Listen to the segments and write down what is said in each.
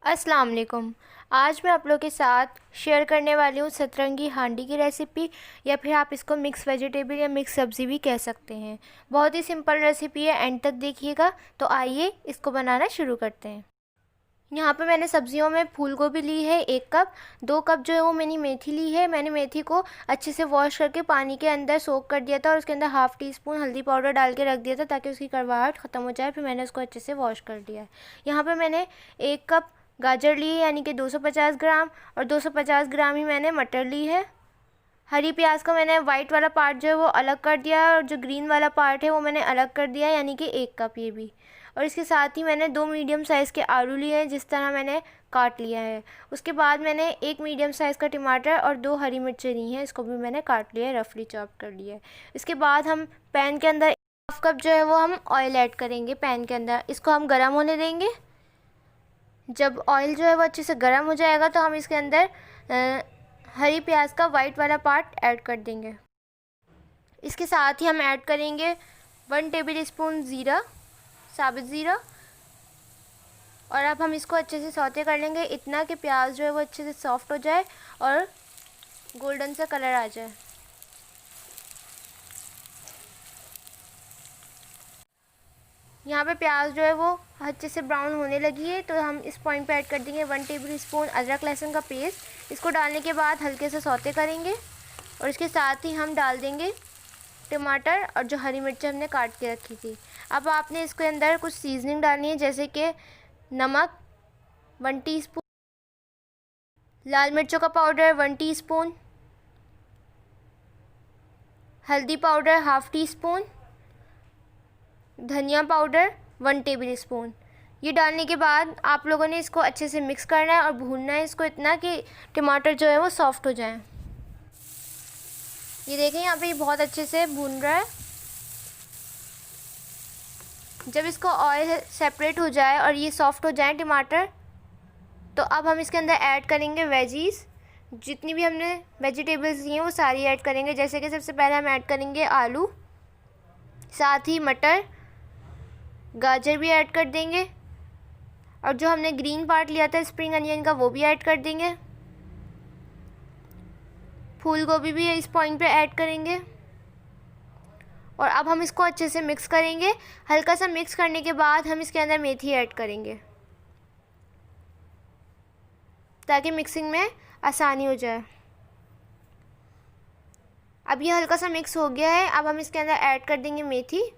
अस्सलाम वालेकुम। आज मैं आप लोगों के साथ शेयर करने वाली हूँ सतरंगी हांडी की रेसिपी, या फिर आप इसको मिक्स वेजिटेबल या मिक्स सब्ज़ी भी कह सकते हैं। बहुत ही सिंपल रेसिपी है, एंड तक देखिएगा। तो आइए इसको बनाना शुरू करते हैं। यहाँ पे मैंने सब्जियों में फूल गोभी ली है 1 कप। 2 कप जो है वो मैंने मेथी ली है। मैंने मेथी को अच्छे से वॉश करके पानी के अंदर सोक कर दिया था और उसके अंदर हाफ़ टी स्पून हल्दी पाउडर डाल के रख दिया था ताकि उसकी कड़वाहट ख़त्म हो जाए। फिर मैंने उसको अच्छे से वॉश कर दिया है। यहाँ पर मैंने 1 कप गाजर ली है, यानी कि 250 ग्राम, और 250 ग्राम ही मैंने मटर ली है। हरी प्याज का मैंने वाइट वाला पार्ट जो है वो अलग कर दिया है, और जो ग्रीन वाला पार्ट है वो मैंने अलग कर दिया है, यानी कि 1 कप ये भी। और इसके साथ ही मैंने 2 मीडियम साइज़ के आलू लिए हैं, जिस तरह मैंने काट लिया है। उसके बाद मैंने 1 मीडियम साइज़ का टमाटर और 2 हरी मिर्चें ली हैं, इसको भी मैंने काट लिया है, रफली चॉप कर लिया है। इसके बाद हम पैन के अंदर 1/2 कप जो है वो हम ऑयल ऐड करेंगे पैन के अंदर। इसको हम गर्म होने देंगे। जब ऑयल जो है वो अच्छे से गर्म हो जाएगा तो हम इसके अंदर हरी प्याज का वाइट वाला पार्ट ऐड कर देंगे। इसके साथ ही हम ऐड करेंगे 1 टेबल स्पून ज़ीरा, साबुत ज़ीरा। और अब हम इसको अच्छे से सौते कर लेंगे, इतना कि प्याज जो है वो अच्छे से सॉफ्ट हो जाए और गोल्डन सा कलर आ जाए। यहाँ पे प्याज जो है वो अच्छे से ब्राउन होने लगी है, तो हम इस पॉइंट पे ऐड कर देंगे 1 टेबल स्पून अदरक लहसुन का पेस्ट। इसको डालने के बाद हल्के से सौते करेंगे, और इसके साथ ही हम डाल देंगे टमाटर और जो हरी मिर्च हमने काट के रखी थी। अब आपने इसके अंदर कुछ सीजनिंग डालनी है, जैसे कि नमक 1 टीस्पून, लाल मिर्चों का पाउडर 1 टीस्पून, हल्दी पाउडर हाफ़ टी स्पून, धनिया पाउडर 1 टेबल स्पून। ये डालने के बाद आप लोगों ने इसको अच्छे से मिक्स करना है और भूनना है इसको इतना कि टमाटर जो है वो सॉफ्ट हो जाए। ये देखें यहाँ पे ये बहुत अच्छे से भून रहा है। जब इसको ऑयल सेपरेट हो जाए और ये सॉफ्ट हो जाए टमाटर, तो अब हम इसके अंदर ऐड करेंगे वेजीज़। जितनी भी हमने वेजिटेबल्स ली हैं वो सारी ऐड करेंगे। जैसे कि सबसे पहले हम ऐड करेंगे आलू, साथ ही मटर, गाजर भी ऐड कर देंगे, और जो हमने ग्रीन पार्ट लिया था स्प्रिंग अनियन का वो भी ऐड कर देंगे। फूल गोभी भी इस पॉइंट पे ऐड करेंगे। और अब हम इसको अच्छे से मिक्स करेंगे। हल्का सा मिक्स करने के बाद हम इसके अंदर मेथी ऐड करेंगे ताकि मिक्सिंग में आसानी हो जाए। अब ये हल्का सा मिक्स हो गया है। अब हम इसके अंदर ऐड कर देंगे मेथी।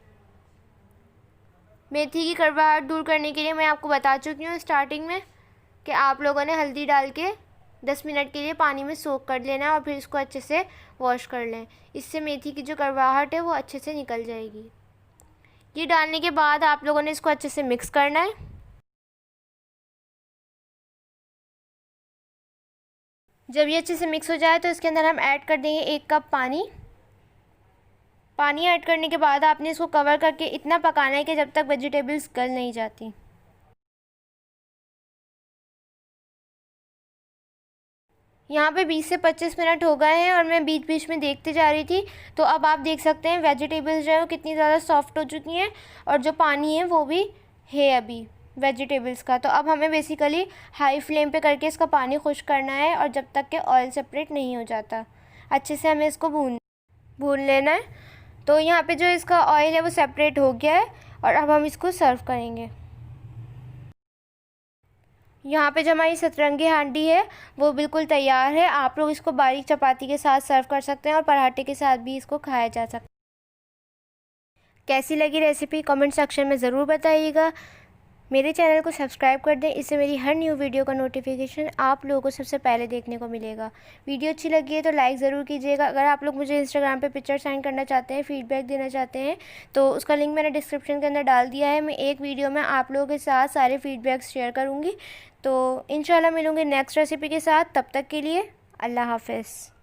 मेथी की कड़वाहट दूर करने के लिए मैं आपको बता चुकी हूँ स्टार्टिंग में कि आप लोगों ने हल्दी डाल के 10 मिनट के लिए पानी में सोक कर लेना है और फिर इसको अच्छे से वॉश कर लें। इससे मेथी की जो कड़वाहट है वो अच्छे से निकल जाएगी। ये डालने के बाद आप लोगों ने इसको अच्छे से मिक्स करना है। जब ये अच्छे से मिक्स हो जाए तो इसके अंदर हम ऐड कर देंगे 1 कप पानी। पानी ऐड करने के बाद आपने इसको कवर करके इतना पकाना है कि जब तक वेजिटेबल्स गल नहीं जाती। यहाँ पे 20 से 25 मिनट हो गए हैं और मैं बीच बीच में देखते जा रही थी। तो अब आप देख सकते हैं वेजिटेबल्स जो है वो कितनी ज़्यादा सॉफ्ट हो चुकी हैं, और जो पानी है वो भी है अभी वेजिटेबल्स का। तो अब हमें बेसिकली हाई फ्लेम पे करके इसका पानी खुश्क करना है, और जब तक कि ऑयल सेपरेट नहीं हो जाता अच्छे से हमें इसको भून लेना है। तो यहाँ पे जो इसका ऑयल है वो सेपरेट हो गया है, और अब हम इसको सर्व करेंगे। यहाँ पे जो हमारी सतरंगी हांडी है वो बिल्कुल तैयार है। आप लोग इसको बारीक चपाती के साथ सर्व कर सकते हैं और पराठे के साथ भी इसको खाया जा सकता है। कैसी लगी रेसिपी कमेंट सेक्शन में ज़रूर बताइएगा। मेरे चैनल को सब्सक्राइब कर दें, इससे मेरी हर न्यू वीडियो का नोटिफिकेशन आप लोगों को सबसे पहले देखने को मिलेगा। वीडियो अच्छी लगी है तो लाइक ज़रूर कीजिएगा। अगर आप लोग मुझे इंस्टाग्राम पे पिक्चर सेंड करना चाहते हैं, फीडबैक देना चाहते हैं, तो उसका लिंक मैंने डिस्क्रिप्शन के अंदर डाल दिया है। मैं एक वीडियो में आप लोगों के साथ सारे फीडबैक्स शेयर करूँगी। तो इंशाल्लाह मिलूँगी नेक्स्ट रेसिपी के साथ। तब तक के लिए अल्लाह हाफ़िज़।